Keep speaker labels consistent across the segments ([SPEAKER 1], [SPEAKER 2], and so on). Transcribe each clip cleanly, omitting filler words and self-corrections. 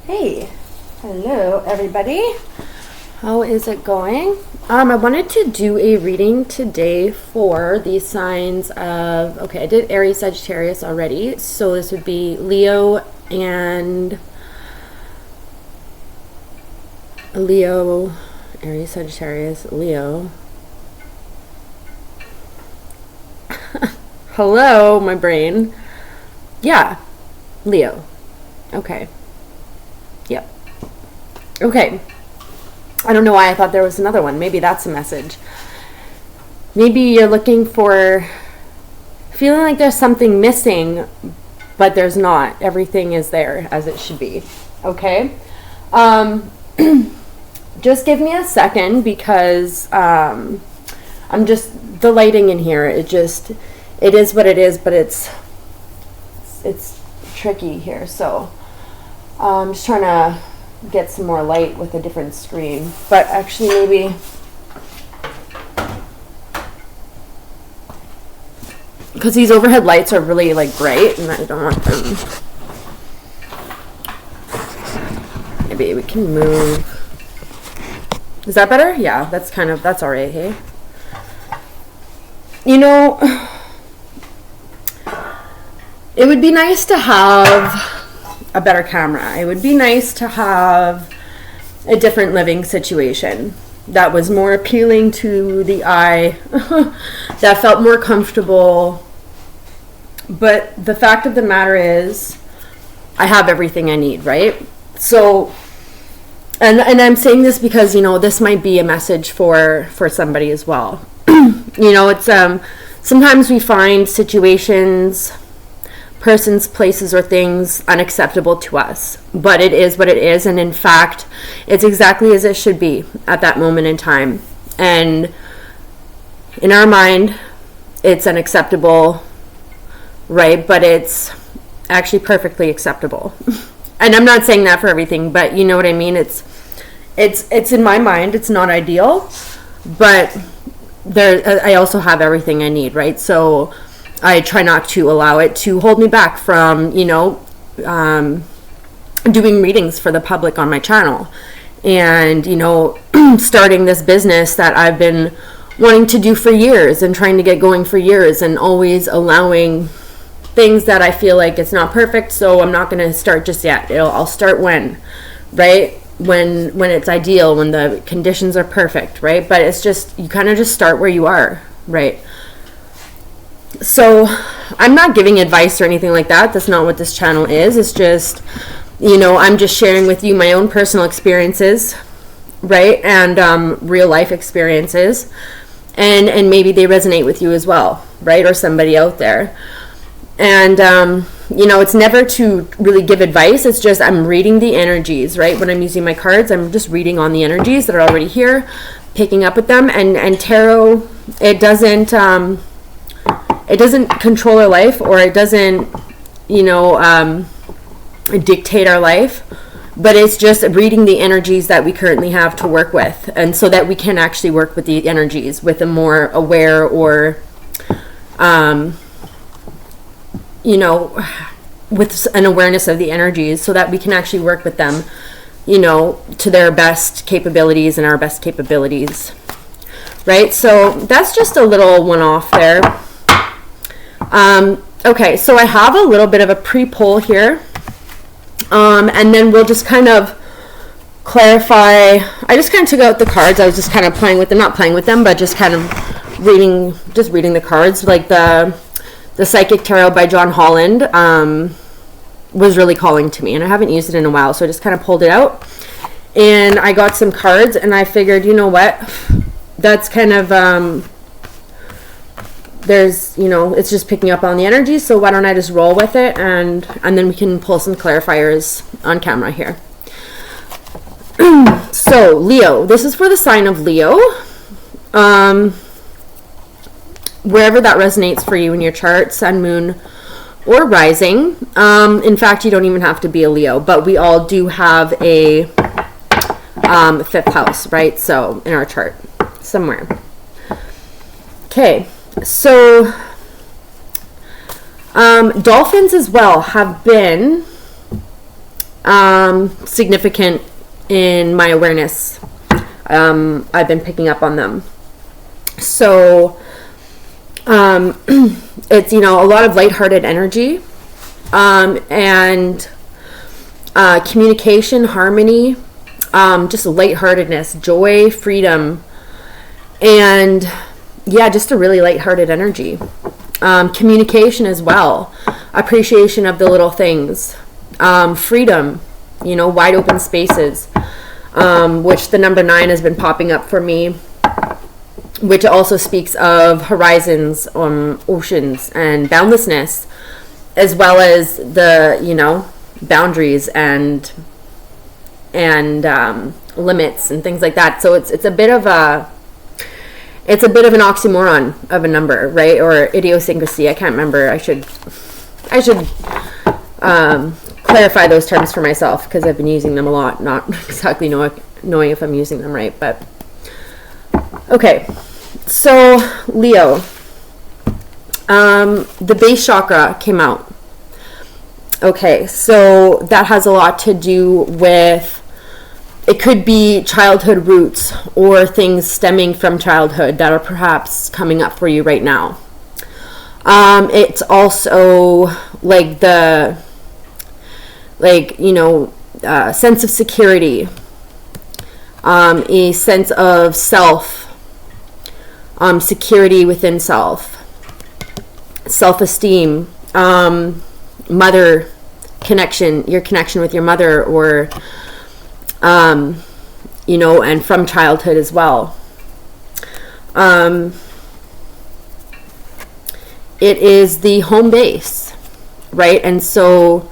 [SPEAKER 1] Hey, hello everybody. How is it going? I wanted to do a reading today for the signs of, okay, I did Aries, Sagittarius already, so this would be Leo and Aries, Sagittarius, Leo. Hello, my brain. Yeah, Leo. Okay. Yep. Okay. I don't know why I thought there was another one. Maybe that's a message. Maybe you're looking for, feeling like there's something missing, but there's not. Everything is there as it should be. Okay? Just give me a second because I'm just, the lighting in here, it is what it is, but it's tricky here. So I'm just trying to get some more light with a different screen. But actually maybe, because these overhead lights are really like bright and I don't want them. Maybe we can move. Is that better? Yeah, that's all right, hey? You know, it would be nice to have a better camera. It would be nice to have a different living situation that was more appealing to the eye, that felt more comfortable. But the fact of the matter is, I have everything I need, right? So, and I'm saying this because, you know, this might be a message for somebody as well. You know, it's sometimes we find situations, persons, places, or things unacceptable to us, but it is what it is, and in fact it's exactly as it should be at that moment in time. And in our mind it's unacceptable, right? But it's actually perfectly acceptable. And I'm not saying that for everything, but you know what I mean. It's in my mind it's not ideal, but I also have everything I need, right? So I try not to allow it to hold me back from, you know, doing readings for the public on my channel. And, you know, starting this business that I've been wanting to do for years and trying to get going for years, and always allowing things that I feel like it's not perfect, so I'm not going to start just yet. I'll start when, right? When it's ideal, when the conditions are perfect, right? But it's just, you kind of just start where you are, right? So I'm not giving advice or anything like that. That's not what this channel is. It's just, you know, I'm just sharing with you my own personal experiences, right? And real life experiences. And maybe they resonate with you as well, right? Or somebody out there. And, you know, it's never to really give advice. It's just I'm reading the energies, right? When I'm using my cards, I'm just reading on the energies that are already here, picking up with them. And tarot, it doesn't control our life, or it doesn't, you know, dictate our life, but it's just reading the energies that we currently have to work with, and so that we can actually work with the energies with a more aware, or you know, with an awareness of the energies, so that we can actually work with them, you know, to their best capabilities and our best capabilities, right? So that's just a little one-off there. Okay, so I have a little bit of a pre-poll here, and then we'll just kind of clarify. I just kind of took out the cards. I was just kind of playing with them, not playing with them, but just kind of reading the cards. Like the Psychic Tarot by John Holland was really calling to me, and I haven't used it in a while, so I just kind of pulled it out, and I got some cards, and I figured, you know what, that's kind of there's, you know, it's just picking up on the energy, so why don't I just roll with it, and then we can pull some clarifiers on camera here. So Leo, this is for the sign of Leo, wherever that resonates for you in your chart, sun, moon, or rising. In fact, you don't even have to be a Leo, but we all do have a fifth house, right? So in our chart somewhere. Okay. So dolphins as well have been significant in my awareness. I've been picking up on them. So it's, a lot of lighthearted energy, and communication, harmony, just lightheartedness, joy, freedom, and just a really lighthearted energy. Communication as well, appreciation of the little things, freedom, wide open spaces, which the number 9 has been popping up for me, which also speaks of horizons, oceans, and boundlessness, as well as the, boundaries and limits and things like that. So it's a bit of an oxymoron of a number, right? Or idiosyncrasy. I can't remember. I should clarify those terms for myself, because I've been using them a lot, not exactly knowing if I'm using them right. But okay, so Leo, the base chakra came out. Okay, so that has a lot to do with, it could be childhood roots or things stemming from childhood that are perhaps coming up for you right now. It's also like sense of security, a sense of self, security within self, self-esteem, mother connection, your connection with your mother, or and from childhood as well. It is the home base, right? And so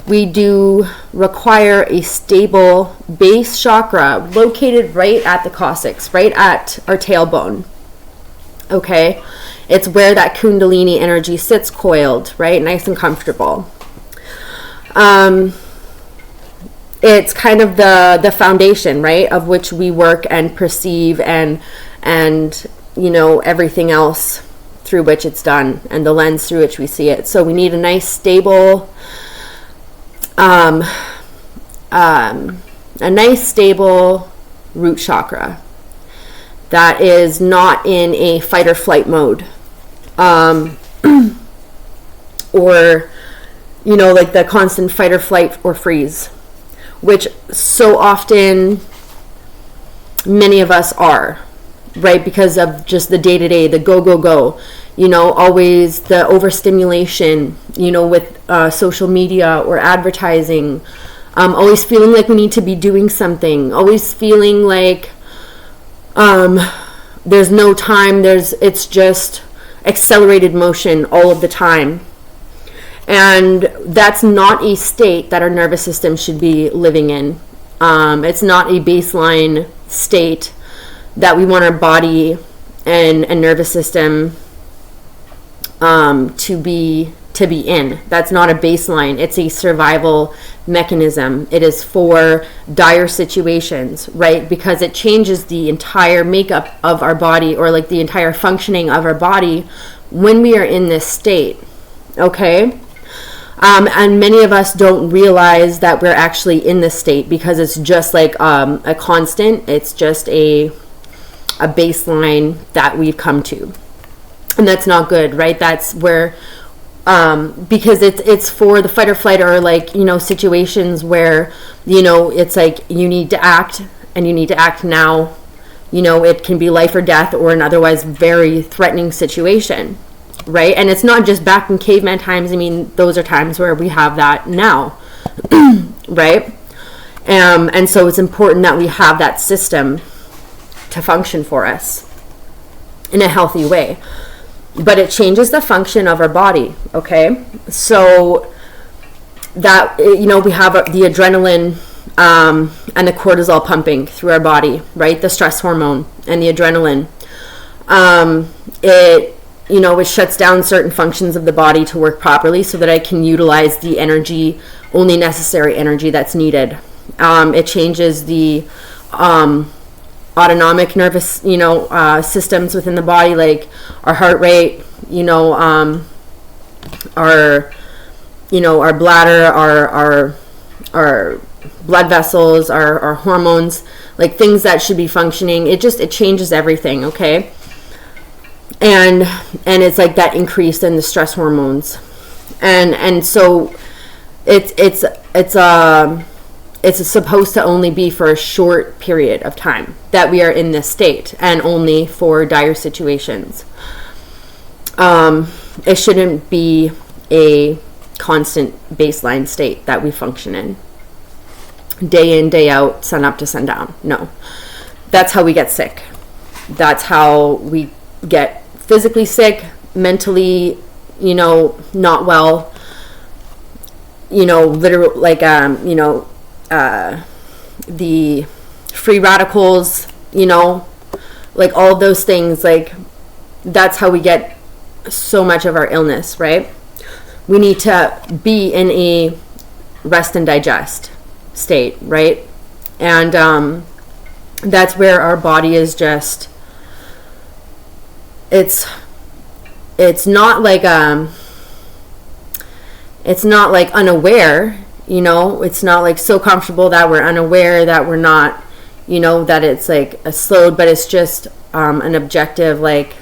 [SPEAKER 1] we do require a stable base chakra located right at the coccyx, right at our tailbone. Okay, it's where that kundalini energy sits coiled, right? Nice and comfortable. It's kind of the foundation, right, of which we work and perceive and everything else through which it's done, and the lens through which we see it. So we need a nice stable root chakra that is not in a fight or flight mode, or like the constant fight or flight or freeze, which so often many of us are, right? Because of just the day-to-day, the go, always the overstimulation, with social media or advertising, always feeling like we need to be doing something, always feeling like there's no time, it's just accelerated motion all of the time. And that's not a state that our nervous system should be living in. It's not a baseline state that we want our body and nervous system to be in. That's not a baseline. It's a survival mechanism. It is for dire situations, right? Because it changes the entire makeup of our body, or like the entire functioning of our body when we are in this state. Okay? And many of us don't realize that we're actually in this state, because it's just like a constant. It's just a baseline that we've come to. And that's not good, right? That's where, because it's for the fight or flight, or like, situations where, it's like you need to act, and you need to act now. It can be life or death, or an otherwise very threatening situation. Right? And it's not just back in caveman times. I mean, those are times where we have that now, right? And so it's important that we have that system to function for us in a healthy way. But it changes the function of our body, okay? So that, we have the adrenaline and the cortisol pumping through our body, right? The stress hormone and the adrenaline. It shuts down certain functions of the body to work properly, so that I can utilize the energy, only necessary energy that's needed. It changes the autonomic nervous, systems within the body, like our heart rate, our bladder, our blood vessels, our hormones, like things that should be functioning. It changes everything, okay? And it's like that increase in the stress hormones. And so it's supposed to only be for a short period of time that we are in this state, and only for dire situations. It shouldn't be a constant baseline state that we function in, day in, day out, sun up to sundown. No, that's how we get sick. That's how we get physically sick, mentally, not well, literally, like, the free radicals, like all of those things, like that's how we get so much of our illness, right? We need to be in a rest and digest state, right? And that's where our body is just, it's not like unaware, it's not like so comfortable that we're unaware, that we're not, that it's like a slowed, but it's just an objective, like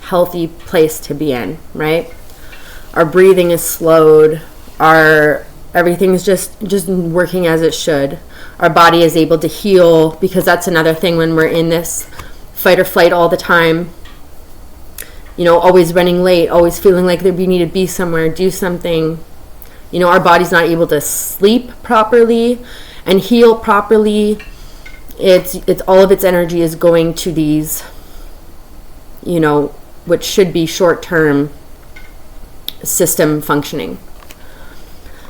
[SPEAKER 1] healthy place to be in, right? Our breathing is slowed, everything's just working as it should. Our body is able to heal, because that's another thing when we're in this fight or flight all the time, always running late, always feeling like we need to be somewhere, do something. Our body's not able to sleep properly and heal properly. It's all of its energy is going to these, which should be short-term system functioning.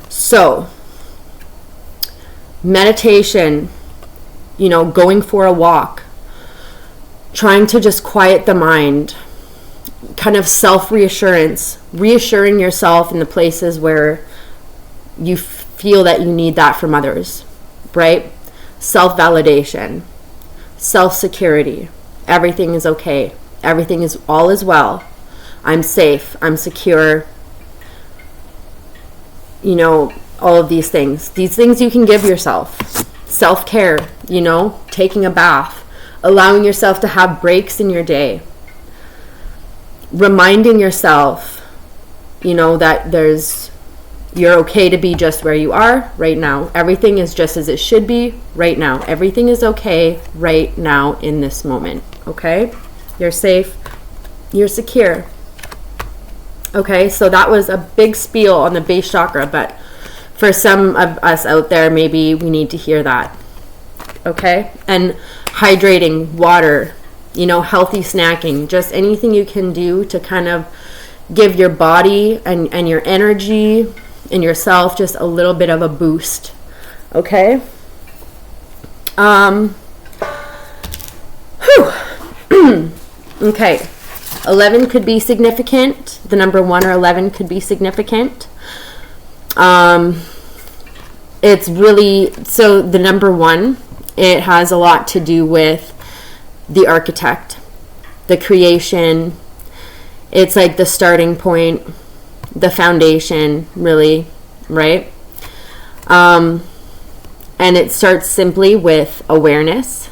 [SPEAKER 1] So, meditation, going for a walk, trying to just quiet the mind, kind of self-reassurance, reassuring yourself in the places where you feel that you need that from others, right? Self-validation, self-security, everything is okay, all is well, I'm safe, I'm secure, all of these things you can give yourself. Self-care, taking a bath, allowing yourself to have breaks in your day, reminding yourself, that you're okay to be just where you are right now. Everything is just as it should be right now. Everything is okay right now in this moment, okay? You're safe, you're secure. Okay, so that was a big spiel on the base chakra, but for some of us out there, maybe we need to hear that, okay? And hydrating, water, healthy snacking, just anything you can do to kind of give your body and your energy and yourself just a little bit of a boost, okay? Okay, 11 could be significant. The number 1 or 11 could be significant. It's really, so the number 1, it has a lot to do with the architect, the creation. It's like the starting point, the foundation, really, right? And it starts simply with awareness,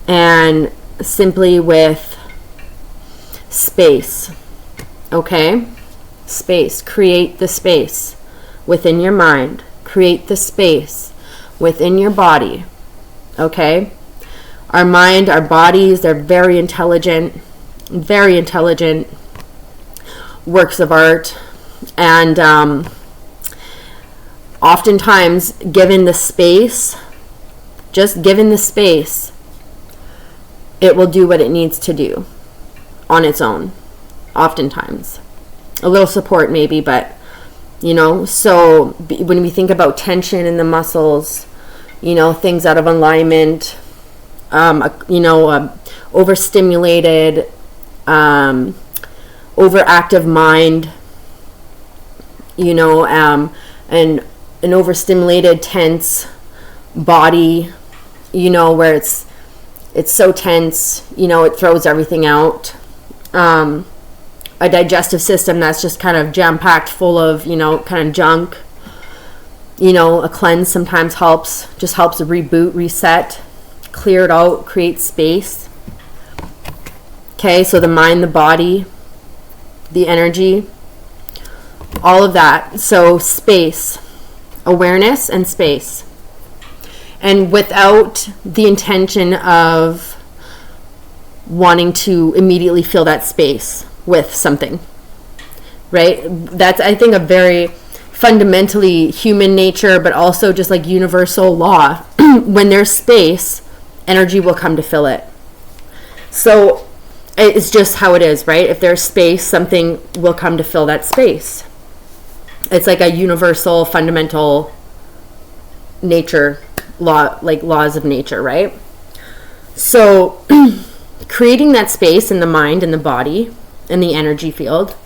[SPEAKER 1] and simply with space, okay? Space. Create the space within your mind. Create the space within your body, okay? Our mind, our bodies, they're very intelligent works of art, and oftentimes given the space, just given the space, it will do what it needs to do on its own, oftentimes. A little support maybe, but, so when we think about tension in the muscles, things out of alignment, overstimulated, overactive mind, and an overstimulated, tense body, where it's so tense, it throws everything out. a digestive system that's just kind of jam-packed full of, you know, kind of junk, you know, a cleanse sometimes helps reboot, reset, clear it out, create space. Okay, so the mind, the body, the energy, all of that. So space, awareness and space. And without the intention of wanting to immediately fill that space with something, right? That's, I think, a very fundamentally human nature, but also just like universal law. When there's space, energy will come to fill it. So it's just how it is, right? If there's space, something will come to fill that space. It's like a universal, fundamental nature law, like laws of nature, right? So creating that space in the mind and the body and the energy field,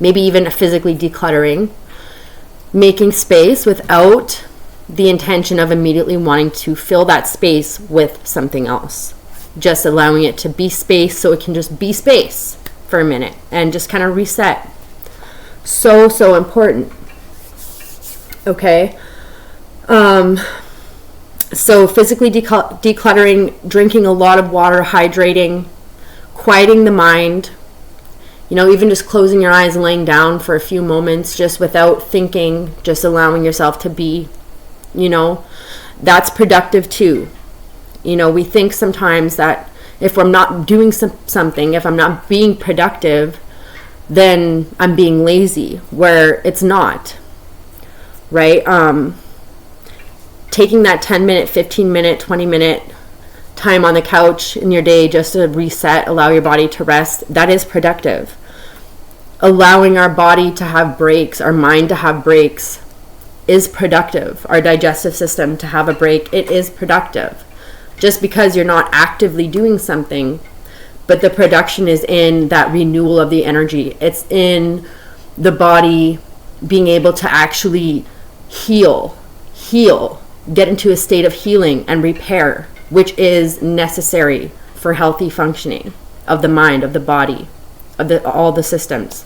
[SPEAKER 1] maybe even physically decluttering, making space without the intention of immediately wanting to fill that space with something else. Just allowing it to be space so it can just be space for a minute and just kind of reset. So, so important. Okay. So physically decluttering, drinking a lot of water, hydrating, quieting the mind, you know, even just closing your eyes and laying down for a few moments just without thinking, just allowing yourself to be, you know, that's productive too. You know, we think sometimes that if I'm not doing something, if I'm not being productive, then I'm being lazy, where it's not, right? Taking that 10-minute, 15-minute, 20-minute time on the couch in your day just to reset, allow your body to rest, that is productive. Allowing our body to have breaks, our mind to have breaks is productive. Our digestive system to have a break, it is productive. Just because you're not actively doing something, but the production is in that renewal of the energy. It's in the body being able to actually heal, get into a state of healing and repair, which is necessary for healthy functioning of the mind, of the body, of all the systems.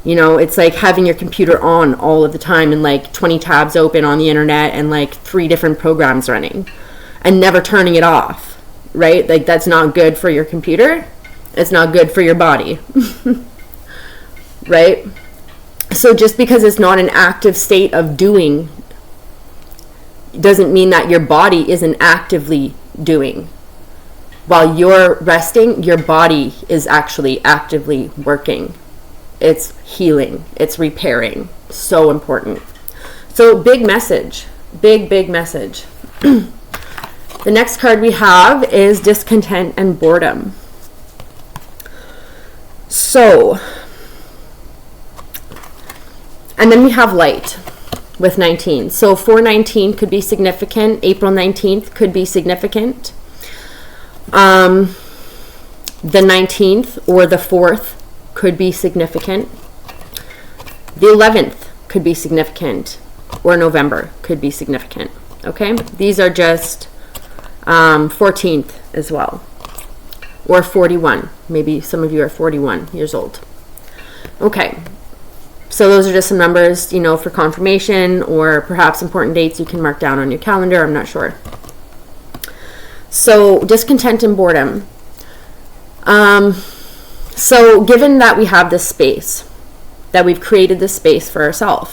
[SPEAKER 1] You know, it's like having your computer on all of the time and like 20 tabs open on the internet and like 3 different programs running and never turning it off, right? Like, that's not good for your computer. It's not good for your body, right? So just because it's not an active state of doing doesn't mean that your body isn't actively doing. While you're resting, your body is actually actively working. It's healing. It's repairing. So important. So big message. Big message. The next card we have is discontent and boredom. So, and then we have light with 19. So 4/19 could be significant. April 19th could be significant. The 19th or the 4th could be significant. The 11th could be significant, or November could be significant. Okay, these are just 14th as well, or 41. Maybe some of you are 41 years old. Okay, so those are just some numbers, you know, for confirmation, or perhaps important dates you can mark down on your calendar. I'm not sure. So discontent and boredom. So given that we have this space, that we've created this space for ourselves,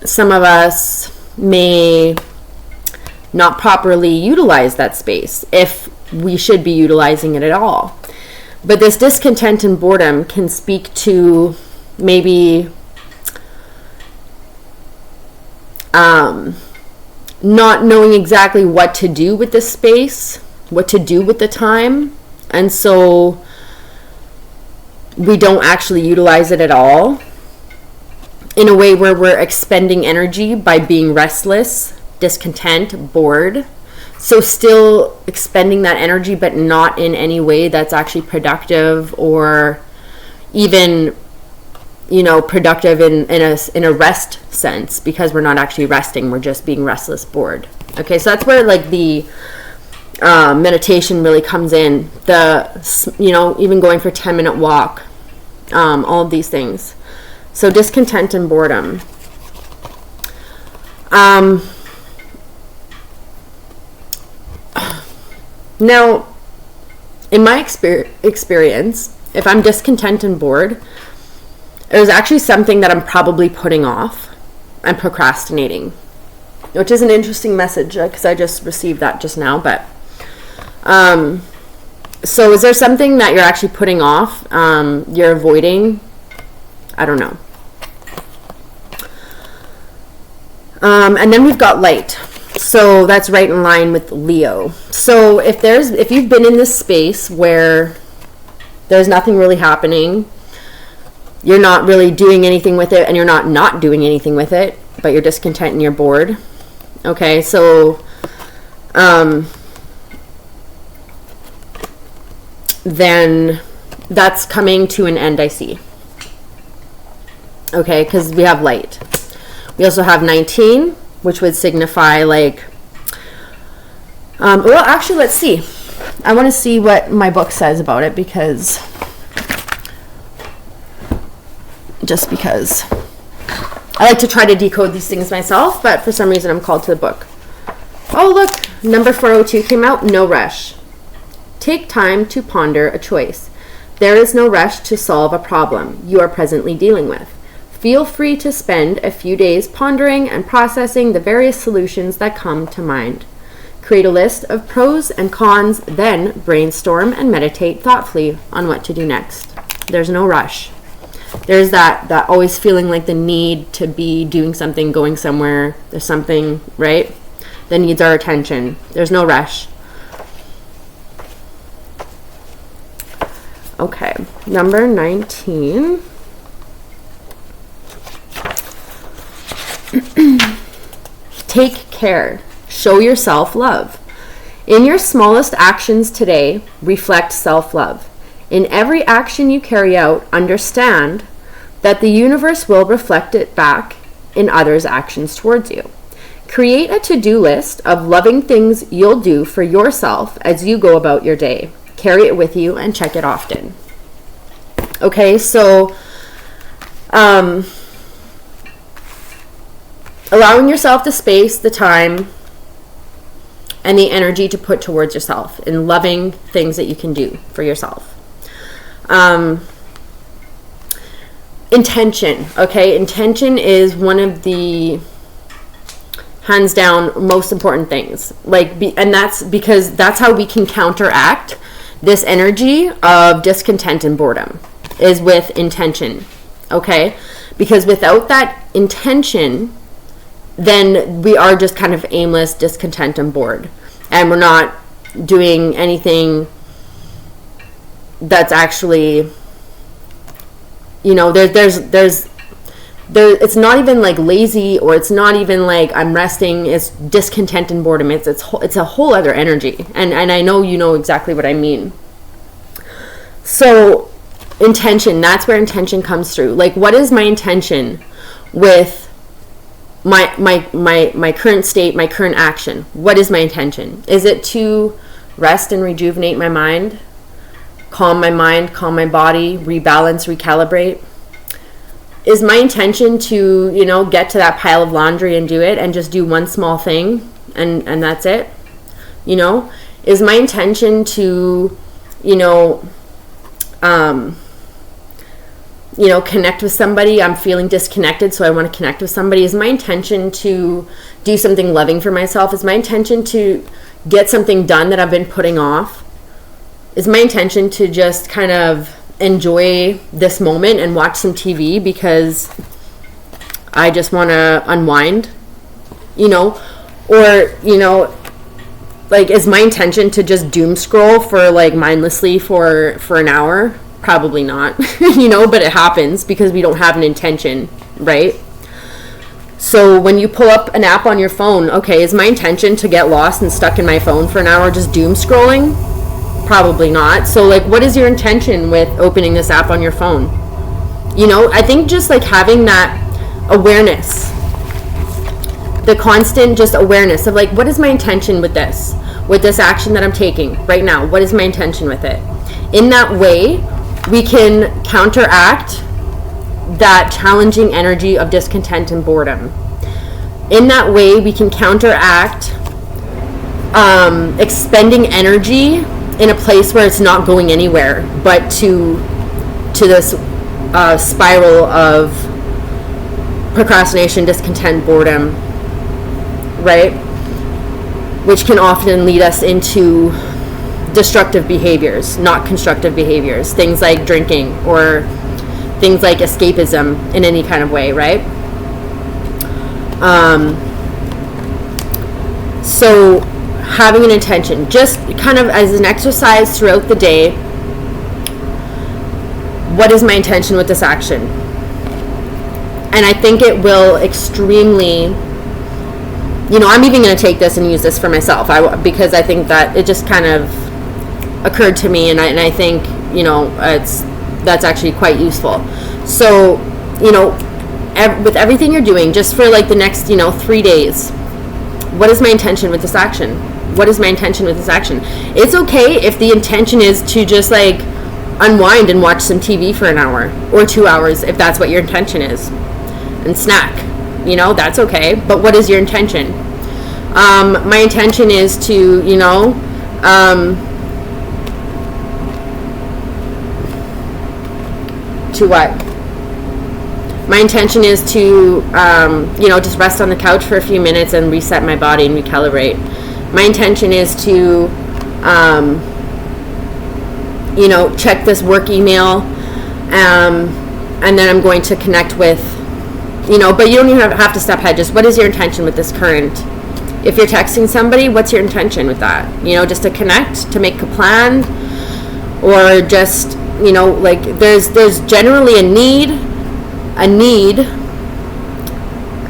[SPEAKER 1] some of us may not properly utilize that space if we should be utilizing it at all. But this discontent and boredom can speak to maybe not knowing exactly what to do with this space, what to do with the time, and so we don't actually utilize it at all, in a way where we're expending energy by being restless, discontent, bored. So still expending that energy, but not in any way that's actually productive, or even, you know, productive in a rest sense, because we're not actually resting, we're just being restless, bored. Okay, so that's where like the meditation really comes in. Even going for 10-minute walk, all of these things. So discontent and boredom. Now, in my experience, if I'm discontent and bored, it was actually something that I'm probably putting off and procrastinating, which is an interesting message because I just received that just now. But so is there something that you're actually putting off, you're avoiding? I don't know. And then we've got light. So that's right in line with Leo. So if you've been in this space where there's nothing really happening, you're not really doing anything with it, and you're not doing anything with it, but you're discontent and you're bored. Okay, so then that's coming to an end, I see. Okay, because we have light. We also have 19, which would signify like, well, actually, let's see. I want to see what my book says about it because I like to try to decode these things myself, but for some reason I'm called to the book. Oh, look, number 402 came out. No rush. Take time to ponder a choice. There is no rush to solve a problem you are presently dealing with. Feel free to spend a few days pondering and processing the various solutions that come to mind. Create a list of pros and cons, then brainstorm and meditate thoughtfully on what to do next. There's no rush. There's that always feeling like the need to be doing something, going somewhere. There's something, right, that needs our attention. There's no rush. Okay, number 19. Take care. Show yourself love. In your smallest actions today, reflect self-love. In every action you carry out, understand that the universe will reflect it back in others' actions towards you. Create a to-do list of loving things you'll do for yourself as you go about your day. Carry it with you and check it often. Okay, so allowing yourself the space, the time, and the energy to put towards yourself in loving things that you can do for yourself. Intention, okay? Intention is one of the hands down most important things. And that's because that's how we can counteract this energy of discontent and boredom, is with intention, okay? Because without that intention, then we are just kind of aimless, discontent, and bored. And we're not doing anything that's actually, it's not even like lazy, or it's not even like I'm resting. It's discontent and boredom. It's a whole other energy. And I know you know exactly what I mean. So intention, that's where intention comes through. Like, what is my intention with my current state, my current action? What is my intention? Is it to rest and rejuvenate my mind, calm my mind, calm my body, rebalance, recalibrate? Is my intention to, get to that pile of laundry and do it and just do one small thing and that's it? Is my intention to, connect with somebody? I'm feeling disconnected, so I want to connect with somebody. Is my intention to do something loving for myself? Is my intention to get something done that I've been putting off? Is my intention to just kind of enjoy this moment and watch some TV because I just want to unwind? Is my intention to just doom scroll for mindlessly for an hour? Probably not, but it happens because we don't have an intention, right? So when you pull up an app on your phone, okay, is my intention to get lost and stuck in my phone for an hour just doom scrolling? Probably not. So what is your intention with opening this app on your phone? I think just having that awareness, the constant just awareness of what is my intention with this? with this action that I'm taking right now? What is my intention with it? In that way, we can counteract that challenging energy of discontent and boredom. In that way, we can counteract expending energy in a place where it's not going anywhere, but to this spiral of procrastination, discontent, boredom, right? Which can often lead us into destructive behaviors, not constructive behaviors. Things like drinking or things like escapism in any kind of way, right? So having an intention, just kind of as an exercise throughout the day, what is my intention with this action? And I think it will extremely, you know, I'm even going to take this and use this for myself, because I think that it just kind of occurred to me, and I think, you know, that's actually quite useful. So, you know, with everything you're doing, just for like the next, you know, 3 days, what is my intention with this action? What is my intention with this action? It's okay if the intention is to just like unwind and watch some TV for an hour or 2 hours, if that's what your intention is, and snack, you know, that's okay. But what is your intention? My intention is to, you know, to what? My intention is to, you know, just rest on the couch for a few minutes and reset my body and recalibrate. My intention is to, you know, check this work email, and then I'm going to connect with, you know, but you don't even have to step ahead. Just what is your intention with this current? If you're texting somebody, what's your intention with that? You know, just to connect, to make a plan, or just, you know, like there's generally a need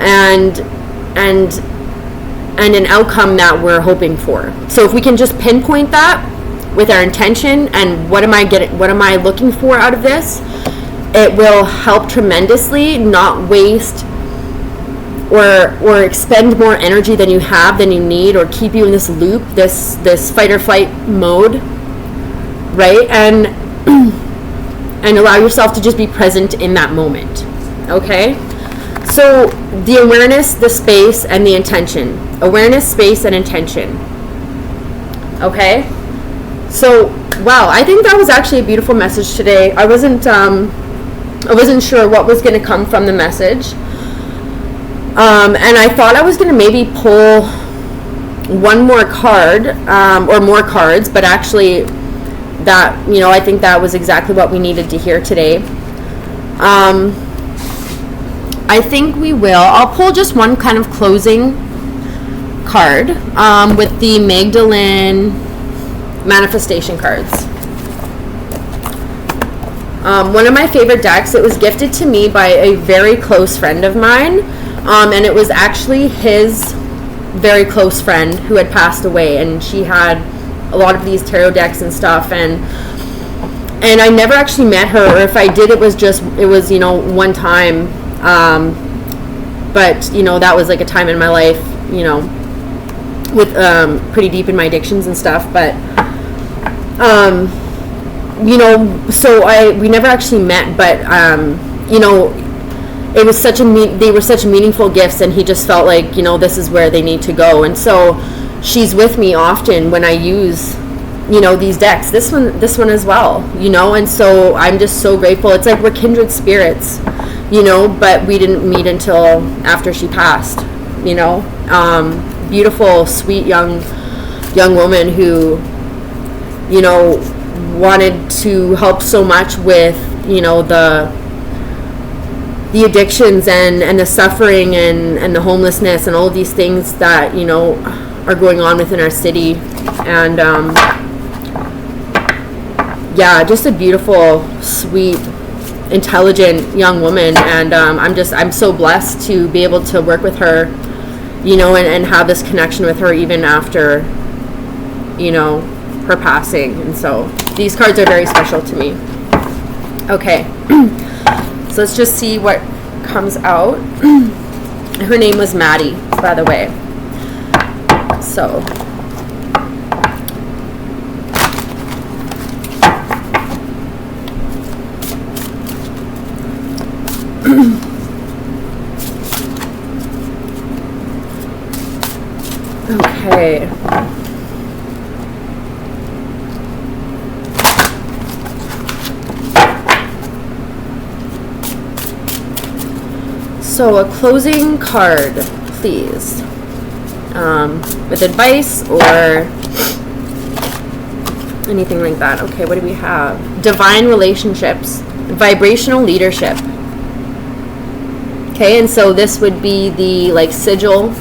[SPEAKER 1] and an outcome that we're hoping for. So if we can just pinpoint that with our intention and what am I looking for out of this, it will help tremendously not waste or expend more energy than you have, than you need, or keep you in this loop, this fight or flight mode, right? And allow yourself to just be present in that moment. Okay? So the awareness, the space, and the intention. Awareness, space, and intention. Okay? So, wow, I think that was actually a beautiful message today. I wasn't sure what was going to come from the message. And I thought I was going to maybe pull one more card, or more cards, but actually that, you know, I think that was exactly what we needed to hear today. I think we will. I'll pull just one kind of closing card with the Magdalene manifestation cards. One of my favorite decks. It was gifted to me by a very close friend of mine, and it was actually his very close friend who had passed away, and she had a lot of these tarot decks and stuff, and I never actually met her, or if I did, it was, you know, one time, but, you know, that was like a time in my life, you know, with pretty deep in my addictions and stuff, but you know, so we never actually met, but you know, it was they were such meaningful gifts, and he just felt like, you know, this is where they need to go. And so she's with me often when I use, you know, these decks, this one as well, you know, and so I'm just so grateful. It's like we're kindred spirits, you know, but we didn't meet until after she passed, you know. Beautiful, sweet young woman who, you know, wanted to help so much with, you know, the addictions and the suffering and the homelessness and all of these things that, you know, are going on within our city. And yeah, just a beautiful, sweet, intelligent young woman, and I'm so blessed to be able to work with her, you know, and have this connection with her even after, you know, her passing. And so these cards are very special to me. Okay, so let's just see what comes out. Her name was Maddie, by the way. So Okay. So a closing card, please. With advice or anything like that. Okay, what do we have? Divine relationships, vibrational leadership. Okay, and so this would be the like sigil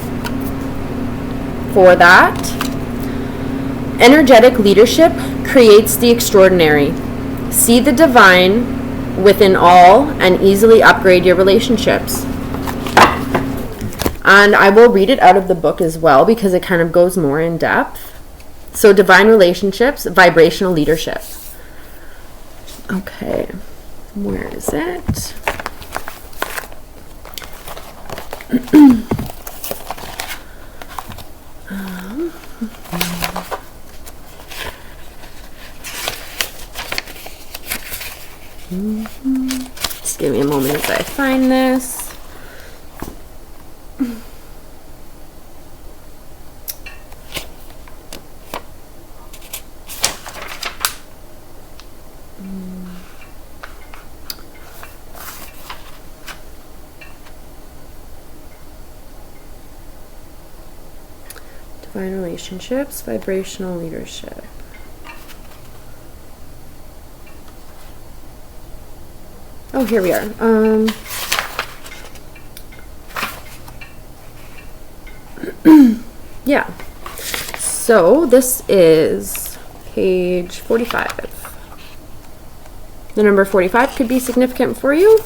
[SPEAKER 1] for that. Energetic leadership creates the extraordinary. See the divine within all and easily upgrade your relationships. And I will read it out of the book as well because it kind of goes more in depth. So divine relationships, vibrational leadership. Okay, where is it? Just give me a moment as I find this. Divine relationships, vibrational leadership. Oh, here we are. Yeah. So this is page 45. The number 45 could be significant for you.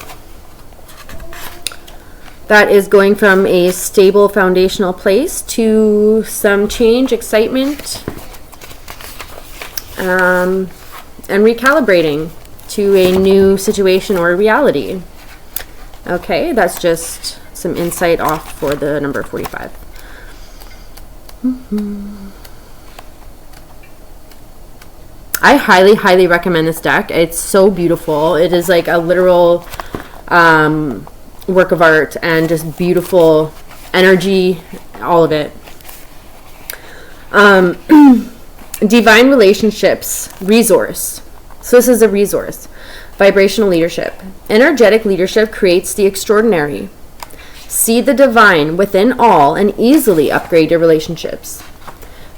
[SPEAKER 1] That is going from a stable foundational place to some change, excitement, and recalibrating to a new situation or reality. Okay, that's just some insight off for the number 45. I highly, highly recommend this deck. It's so beautiful. It is like a literal work of art and just beautiful energy, all of it. Divine relationships, resource. So this is a resource. Vibrational leadership. Energetic leadership creates the extraordinary. See the divine within all and easily upgrade your relationships.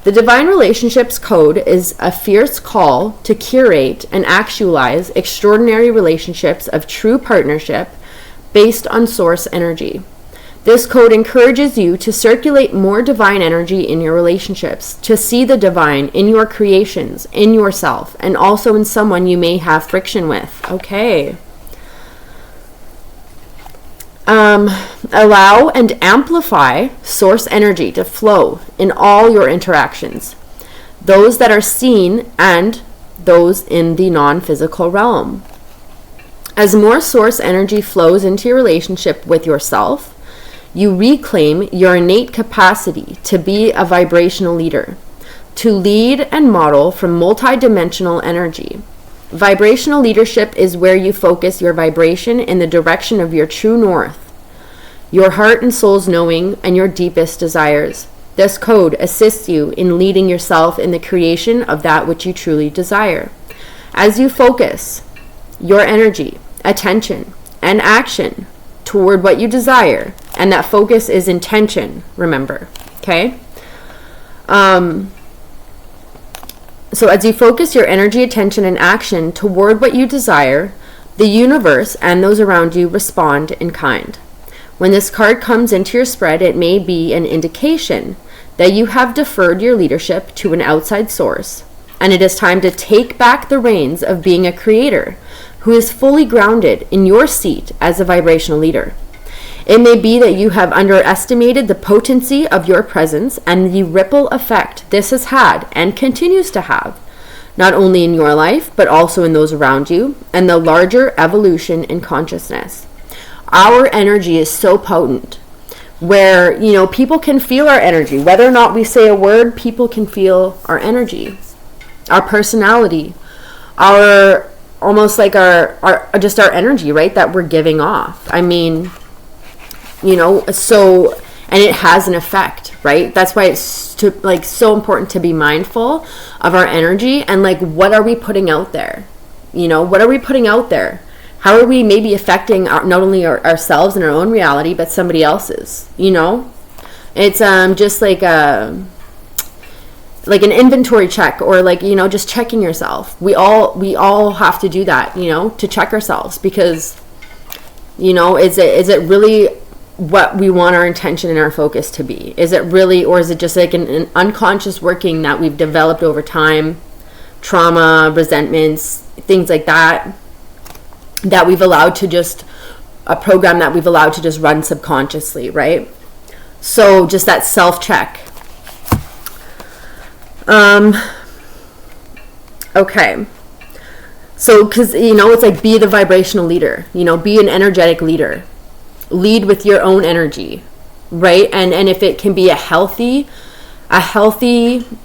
[SPEAKER 1] The Divine Relationships Code is a fierce call to curate and actualize extraordinary relationships of true partnership based on source energy. This code encourages you to circulate more divine energy in your relationships, to see the divine in your creations, in yourself, and also in someone you may have friction with. Okay. Allow and amplify source energy to flow in all your interactions, those that are seen and those in the non-physical realm. As more source energy flows into your relationship with yourself, you reclaim your innate capacity to be a vibrational leader, to lead and model from multidimensional energy. Vibrational leadership is where you focus your vibration in the direction of your true north, your heart and soul's knowing, and your deepest desires. This code assists you in leading yourself in the creation of that which you truly desire. As you focus your energy, attention, and action toward what you desire, and that focus is intention, remember, okay? So as you focus your energy, attention, and action toward what you desire, the universe and those around you respond in kind. When this card comes into your spread, it may be an indication that you have deferred your leadership to an outside source, and it is time to take back the reins of being a creator who is fully grounded in your seat as a vibrational leader. It may be that you have underestimated the potency of your presence and the ripple effect this has had and continues to have, not only in your life, but also in those around you, and the larger evolution in consciousness. Our energy is so potent where, people can feel our energy. Whether or not we say a word, people can feel our energy, our personality, our almost like our just our energy, right, that we're giving off. I mean, you know, so, and it has an effect, right? That's why it's so important to be mindful of our energy and like, what are we putting out there? You know, what are we putting out there? How are we maybe affecting not only ourselves and our own reality, but somebody else's, you know? It's just like an inventory check, or like, you know, just checking yourself. We all have to do that, you know, to check ourselves, because, you know, is it really what we want our intention and our focus to be? Is it really, or is it just like an unconscious working that we've developed over time, trauma, resentments, things like that, that we've allowed to just, a program that we've allowed to just run subconsciously, right? So just that self-check. Okay. So, because, you know, it's like, be the vibrational leader, you know, be an energetic leader. Lead with your own energy, right? And if it can be a healthy,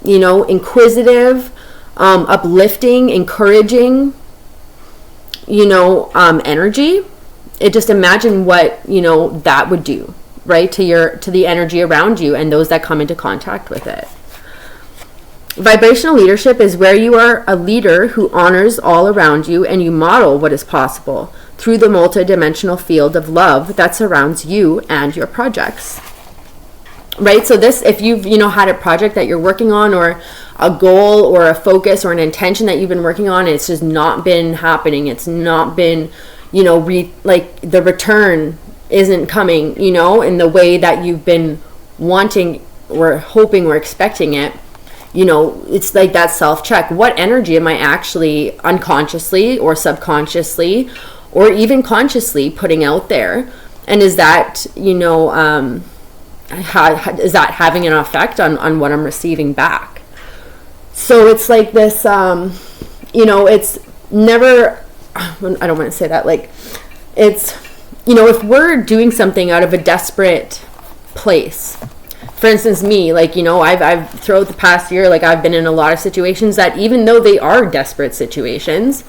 [SPEAKER 1] you know, inquisitive, uplifting, encouraging, you know, energy, just imagine what, you know, that would do, right, to the energy around you and those that come into contact with it. Vibrational leadership is where you are a leader who honors all around you, and you model what is possible through the multidimensional field of love that surrounds you and your projects. Right? So this, if you've, you know, had a project that you're working on, or a goal or a focus or an intention that you've been working on, and it's just not been happening, it's not been, you know, like the return isn't coming, you know, in the way that you've been wanting or hoping or expecting it, you know, it's like that self-check. What energy am I actually unconsciously or subconsciously or even consciously putting out there? And is that, you know, is that having an effect on what I'm receiving back? So it's like this, you know, it's never, I don't want to say that, like, it's, you know, if we're doing something out of a desperate place, for instance, me, like, you know, I've throughout the past year, like, I've been in a lot of situations that, even though they are desperate situations,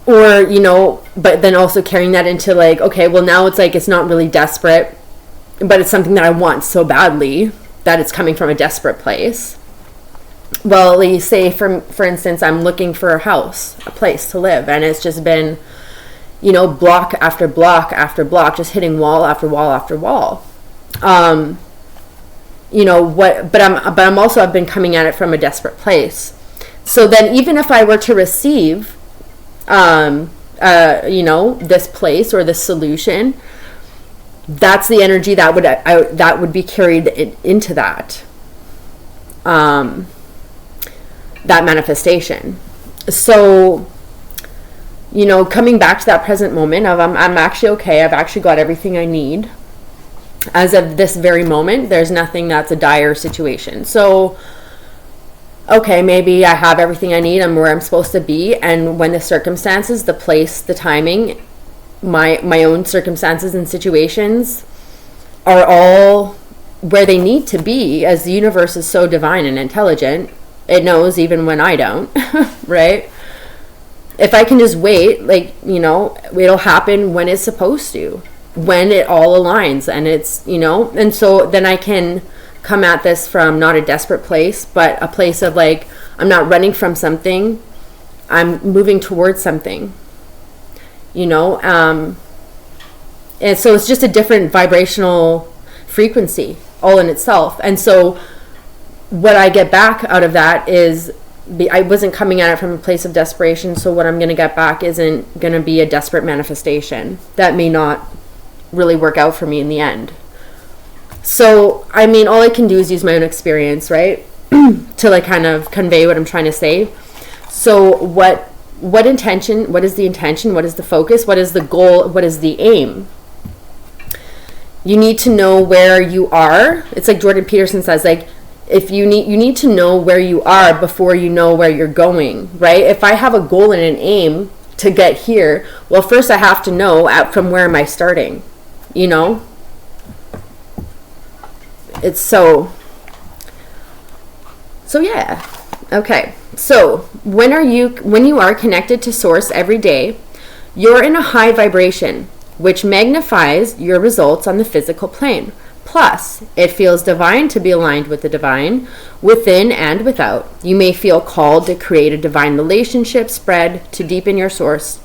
[SPEAKER 1] or, you know, but then also carrying that into like, okay, well, now it's like, it's not really desperate, but it's something that I want so badly that it's coming from a desperate place. Well, you say, for instance, I'm looking for a house, a place to live, and it's just been, you know, block after block after block, just hitting wall after wall after wall. You know what, but I'm also, I've been coming at it from a desperate place. So then, even if I were to receive, you know, this place or this solution, that's the energy that would be carried into that manifestation. So, you know, coming back to that present moment of I'm actually okay, I've actually got everything I need. As of this very moment, there's nothing that's a dire situation. So, okay, maybe I have everything I need, I'm where I'm supposed to be, and when the circumstances, the place, the timing, my own circumstances and situations are all where they need to be, as the universe is so divine and intelligent, it knows even when I don't, right? If I can just wait, like, you know, it'll happen when it's supposed to, when it all aligns, and it's, you know, and so then I can come at this from not a desperate place, but a place of like, I'm not running from something, I'm moving towards something, you know, and so it's just a different vibrational frequency all in itself. And so what I get back out of that is, I wasn't coming at it from a place of desperation, so what I'm going to get back isn't going to be a desperate manifestation that may not really work out for me in the end. So, I mean, all I can do is use my own experience, right? To like kind of convey what I'm trying to say. So what intention, what is the intention, what is the focus, what is the goal, what is the aim? You need to know where you are. It's like Jordan Peterson says, like, if you need to know where you are before you know where you're going, right? If I have a goal and an aim to get here, well, first I have to know from where am I starting, you know? It's so yeah. Okay. So when you are connected to source every day, you're in a high vibration, which magnifies your results on the physical plane. Plus, it feels divine to be aligned with the divine, within and without. You may feel called to create a divine relationship spread to deepen your source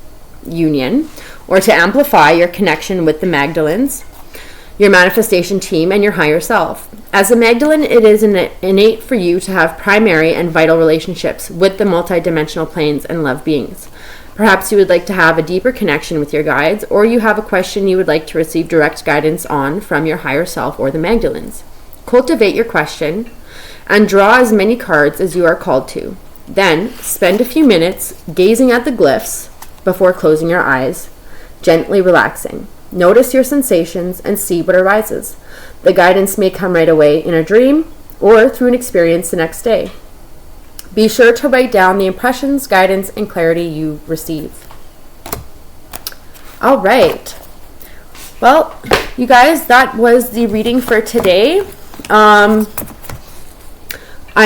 [SPEAKER 1] union, or to amplify your connection with the Magdalens, your manifestation team, and your higher self. As a Magdalene, it is innate for you to have primary and vital relationships with the multidimensional planes and love beings. Perhaps you would like to have a deeper connection with your guides, or you have a question you would like to receive direct guidance on from your higher self or the Magdalens. Cultivate your question and draw as many cards as you are called to. Then spend a few minutes gazing at the glyphs before closing your eyes, gently relaxing. Notice your sensations and see what arises. The guidance may come right away in a dream or through an experience the next day. Be sure to write down the impressions, guidance, and clarity you receive. All right. Well, you guys, that was the reading for today. I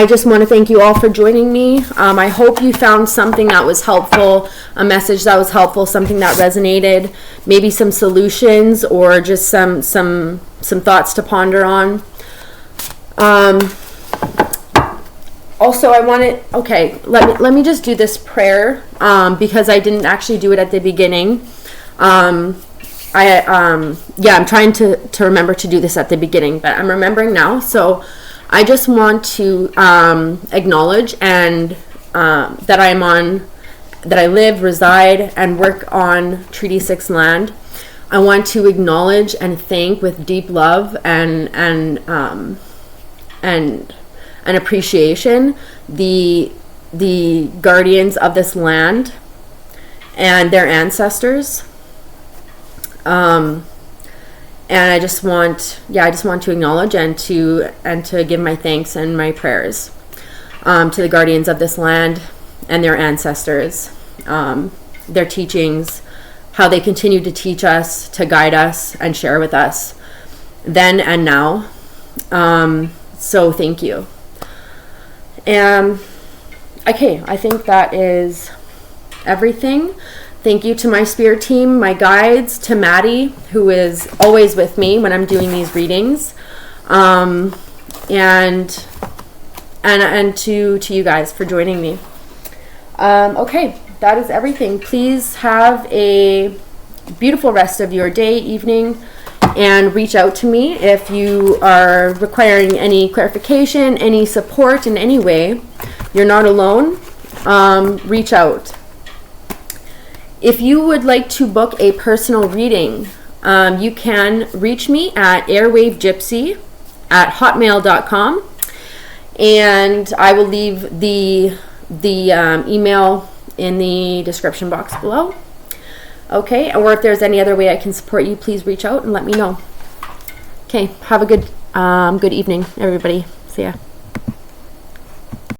[SPEAKER 1] just want to thank you all for joining me. I hope you found something that was helpful, a message that was helpful, something that resonated, maybe some solutions or just some thoughts to ponder on. Also, let me just do this prayer because I didn't actually do it at the beginning. I'm trying to remember to do this at the beginning, but I'm remembering now. So I just want to acknowledge and that I live, reside, and work on Treaty 6 land. I want to acknowledge and thank with deep love and appreciation the guardians of this land and their ancestors. And I just want to acknowledge and to give my thanks and my prayers to the guardians of this land and their ancestors, their teachings, how they continue to teach us, to guide us, and share with us then and now. So thank you. Okay, I think that is everything. Thank you to my spirit team, my guides, to Maddie, who is always with me when I'm doing these readings, and to you guys for joining me. Okay, that is everything. Please have a beautiful rest of your day, evening, and reach out to me if you are requiring any clarification, any support in any way. You're not alone. Reach out. If you would like to book a personal reading, you can reach me at Air-Wave Gypsy at hotmail.com, and I will leave the email in the description box below. Okay, or if there's any other way I can support you, please reach out and let me know. Okay, have a good evening, everybody. See ya.